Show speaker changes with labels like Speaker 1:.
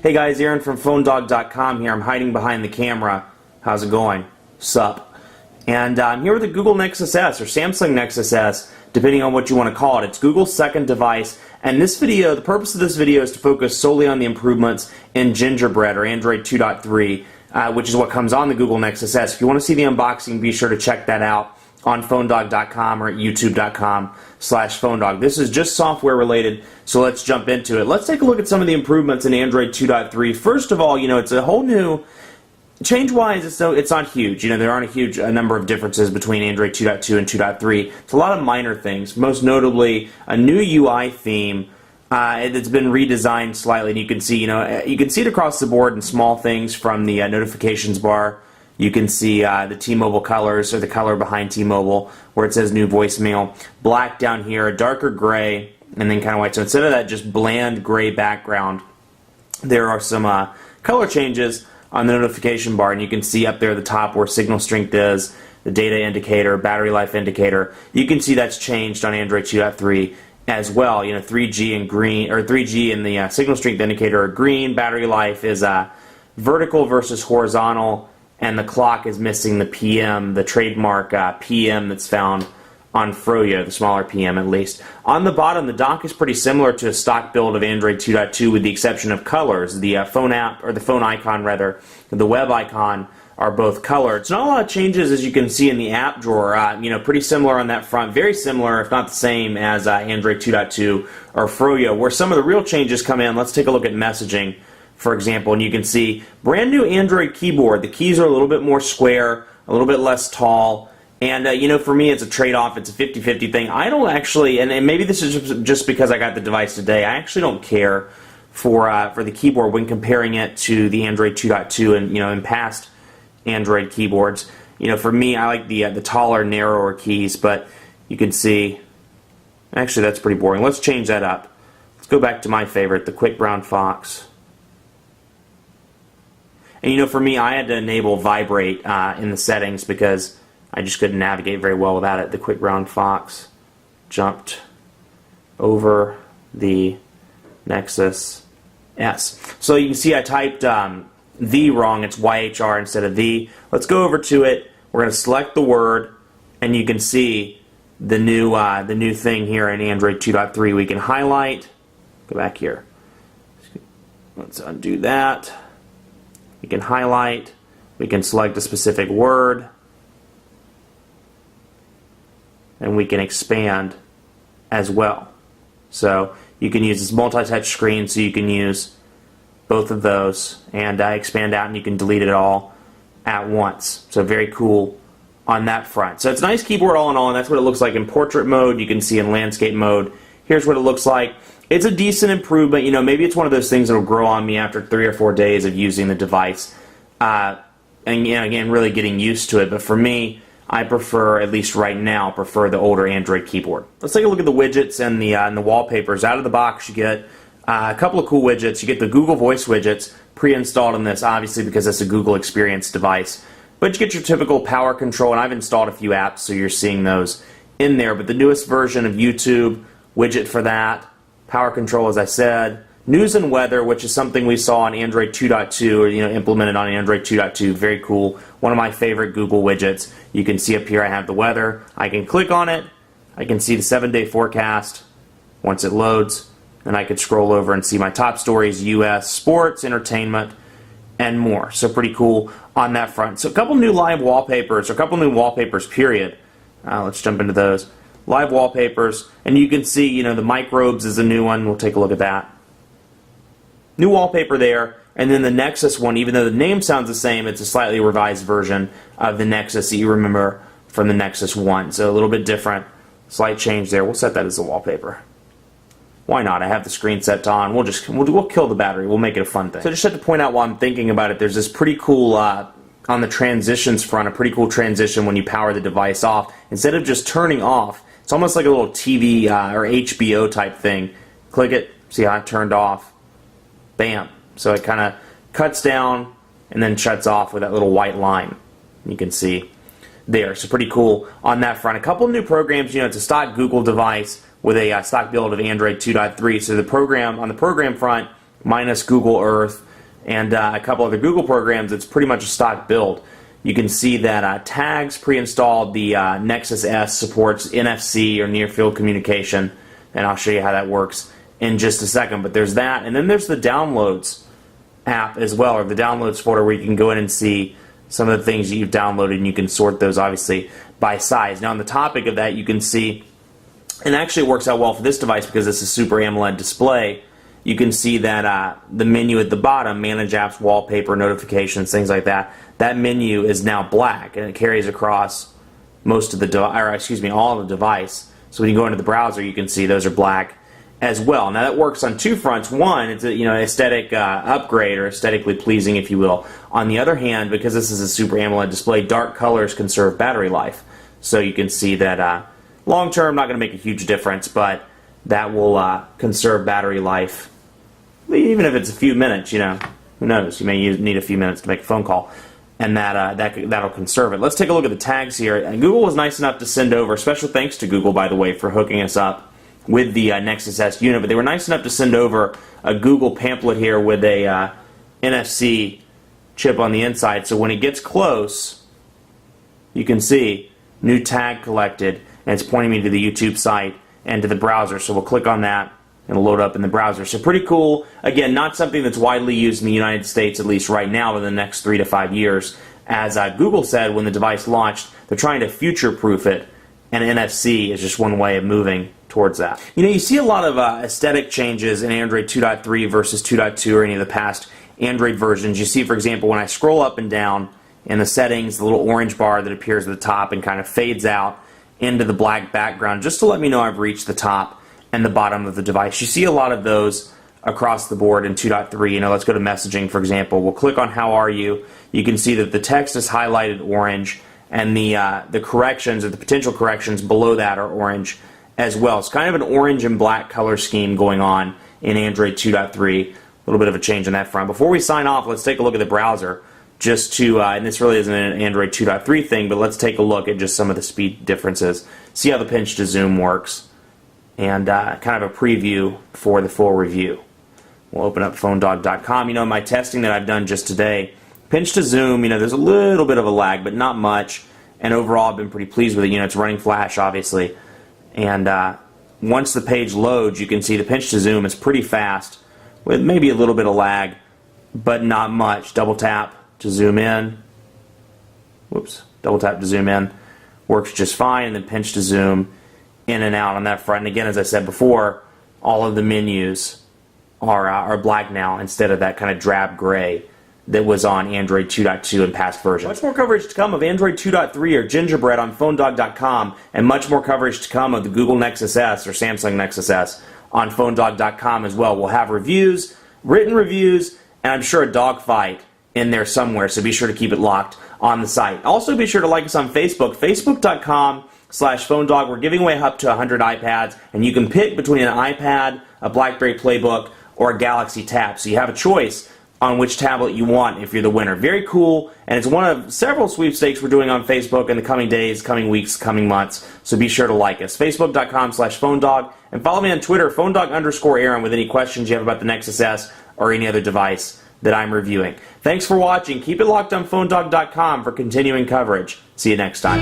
Speaker 1: Hey guys, Aaron from PhoneDog.com here. I'm hiding behind the camera. How's it going? Sup? And I'm here with the Google Nexus S or Samsung Nexus S, depending on what you want to call it. It's Google's second device. And this video, the purpose of this video is to focus solely on the improvements in Gingerbread or Android 2.3, which is what comes on the Google Nexus S. If you want to see the unboxing, be sure to check that out on PhoneDog.com or at YouTube.com/PhoneDog. This is just software related, so let's jump into it. Let's take a look at some of the improvements in Android 2.3. First of all, it's a whole new, change-wise, it's not huge. There aren't a huge number of differences between Android 2.2 and 2.3. It's a lot of minor things, most notably a new UI theme. It's been redesigned slightly, and you can see it across the board in small things from the notifications bar. You can see the T-Mobile colors, or the color behind T-Mobile, where it says new voicemail. Black down here, a darker gray, and then kind of white. So instead of that just bland gray background, there are some color changes on the notification bar, and you can see up there at the top where signal strength is, the data indicator, battery life indicator. You can see that's changed on Android 2.3 as well. 3G and green, or 3G and the signal strength indicator are green. Battery life is vertical versus horizontal. And the clock is missing the PM, the trademark PM that's found on Froyo, the smaller PM at least. On the bottom, the dock is pretty similar to a stock build of Android 2.2 with the exception of colors. The phone app, or the phone icon rather, the web icon are both colored. So not a lot of changes as you can see in the app drawer. Pretty similar on that front. Very similar, if not the same, as Android 2.2 or Froyo. Where some of the real changes come in, let's take a look at messaging, for example, and you can see brand new Android keyboard. The keys are a little bit more square, a little bit less tall, and for me it's a trade-off. It's a 50-50 thing. I don't actually, and maybe this is just because I got the device today, I actually don't care for the keyboard when comparing it to the Android 2.2 and in past Android keyboards. For me, I like the taller, narrower keys, but you can see, actually that's pretty boring. Let's change that up. Let's go back to my favorite, the Quick Brown Fox. And for me, I had to enable vibrate in the settings because I just couldn't navigate very well without it. The Quick Brown Fox jumped over the Nexus S. So you can see I typed the wrong. It's YHR instead of the. Let's go over to it. We're going to select the word, and you can see the new thing here in Android 2.3. We can highlight. Go back here. Let's undo that. We can highlight, we can select a specific word, and we can expand as well. So you can use this multi-touch screen, so you can use both of those and expand out, and you can delete it all at once. So very cool on that front. So it's a nice keyboard all in all, and that's what it looks like in portrait mode. You can see in landscape mode. Here's what it looks like. It's a decent improvement. Maybe it's one of those things that will grow on me after 3 or 4 days of using the device. And again, really getting used to it. But for me, I prefer, at least right now, the older Android keyboard. Let's take a look at the widgets and the wallpapers. Out of the box, you get a couple of cool widgets. You get the Google Voice widgets pre-installed in this, obviously because it's a Google Experience device. But you get your typical power control, and I've installed a few apps, so you're seeing those in there. But the newest version of YouTube widget for that. Power control, as I said. News and weather, which is something we saw on Android 2.2, or implemented on Android 2.2. Very cool. One of my favorite Google widgets. You can see up here I have the weather. I can click on it. I can see the 7-day forecast once it loads. And I could scroll over and see my top stories, US, sports, entertainment, and more. So pretty cool on that front. So a couple new live wallpapers, or a couple new wallpapers, period. Let's jump into those. Live wallpapers, and you can see, the microbes is a new one. We'll take a look at that. New wallpaper there, and then the Nexus one, even though the name sounds the same, it's a slightly revised version of the Nexus that you remember from the Nexus 1. So a little bit different, slight change there. We'll set that as a wallpaper. Why not? I have the screen set on. We'll kill the battery. We'll make it a fun thing. So just have to point out while I'm thinking about it, there's this pretty cool on the transitions front, a pretty cool transition when you power the device off. Instead of just turning off, it's almost like a little TV or HBO type thing. Click it, see how it turned off. Bam. So it kind of cuts down and then shuts off with that little white line. You can see there. So pretty cool on that front. A couple new programs. It's a stock Google device with a stock build of Android 2.3. So the program, on the program front, minus Google Earth, and a couple other Google programs, it's pretty much a stock build. You can see that tags pre-installed. The Nexus S supports NFC or near-field communication, and I'll show you how that works in just a second. But there's that, and then there's the Downloads app as well, or the Downloads folder, where you can go in and see some of the things that you've downloaded, and you can sort those obviously by size. Now, on the topic of that, you can see, and actually it works out well for this device because it's a Super AMOLED display. You can see that the menu at the bottom, manage apps, wallpaper, notifications, things like that, that menu is now black, and it carries across most of the all of the device. So when you go into the browser, you can see those are black as well. Now that works on two fronts. One, it's a aesthetic upgrade, or aesthetically pleasing, if you will. On the other hand, because this is a Super AMOLED display, dark colors conserve battery life. So you can see that long term, not going to make a huge difference, but that will conserve battery life. Even if it's a few minutes, who knows? You may need a few minutes to make a phone call, and that'll conserve it. Let's take a look at the tags here. And Google was nice enough to send over, special thanks to Google, by the way, for hooking us up with the Nexus S unit, but they were nice enough to send over a Google pamphlet here with a NFC chip on the inside, so when it gets close, you can see new tag collected, and it's pointing me to the YouTube site and to the browser, so we'll click on that and it'll load up in the browser. So pretty cool. Again, not something that's widely used in the United States, at least right now, in the next 3 to 5 years. As Google said when the device launched, they're trying to future-proof it, and NFC is just one way of moving towards that. You see a lot of aesthetic changes in Android 2.3 versus 2.2 or any of the past Android versions. You see, for example, when I scroll up and down in the settings, the little orange bar that appears at the top and kind of fades out into the black background, just to let me know I've reached the top and the bottom of the device. You see a lot of those across the board in 2.3. Let's go to messaging, for example. We'll click on how are you. You can see that the text is highlighted orange, and the corrections, or the potential corrections below that, are orange as well. It's kind of an orange and black color scheme going on in Android 2.3. A little bit of a change on that front. Before we sign off, let's take a look at the browser, just to, and this really isn't an Android 2.3 thing, but let's take a look at just some of the speed differences. See how the pinch to zoom works, and kind of a preview for the full review. We'll open up PhoneDog.com. My testing that I've done just today, pinch to zoom, there's a little bit of a lag, but not much, and overall I've been pretty pleased with it. It's running Flash, obviously, and once the page loads, you can see the pinch to zoom is pretty fast, with maybe a little bit of lag, but not much. Double tap to zoom in. Whoops. Double tap to zoom in. Works just fine, and then pinch to zoom in and out on that front. And again, as I said before, all of the menus are black now instead of that kind of drab gray that was on Android 2.2 and past versions. Much more coverage to come of Android 2.3 or Gingerbread on PhoneDog.com, and much more coverage to come of the Google Nexus S or Samsung Nexus S on PhoneDog.com as well. We'll have reviews, written reviews, and I'm sure a dogfight in there somewhere, so be sure to keep it locked on the site. Also, be sure to like us on Facebook, Facebook.com/PhoneDog. We're giving away up to 100 iPads, and you can pick between an iPad, a BlackBerry Playbook, or a Galaxy Tab. So you have a choice on which tablet you want if you're the winner. Very cool, and it's one of several sweepstakes we're doing on Facebook in the coming days, coming weeks, coming months. So be sure to like us. Facebook.com/PhoneDog, and follow me on Twitter, PhoneDog_Aaron, with any questions you have about the Nexus S or any other device that I'm reviewing. Thanks for watching. Keep it locked on PhoneDog.com for continuing coverage. See you next time.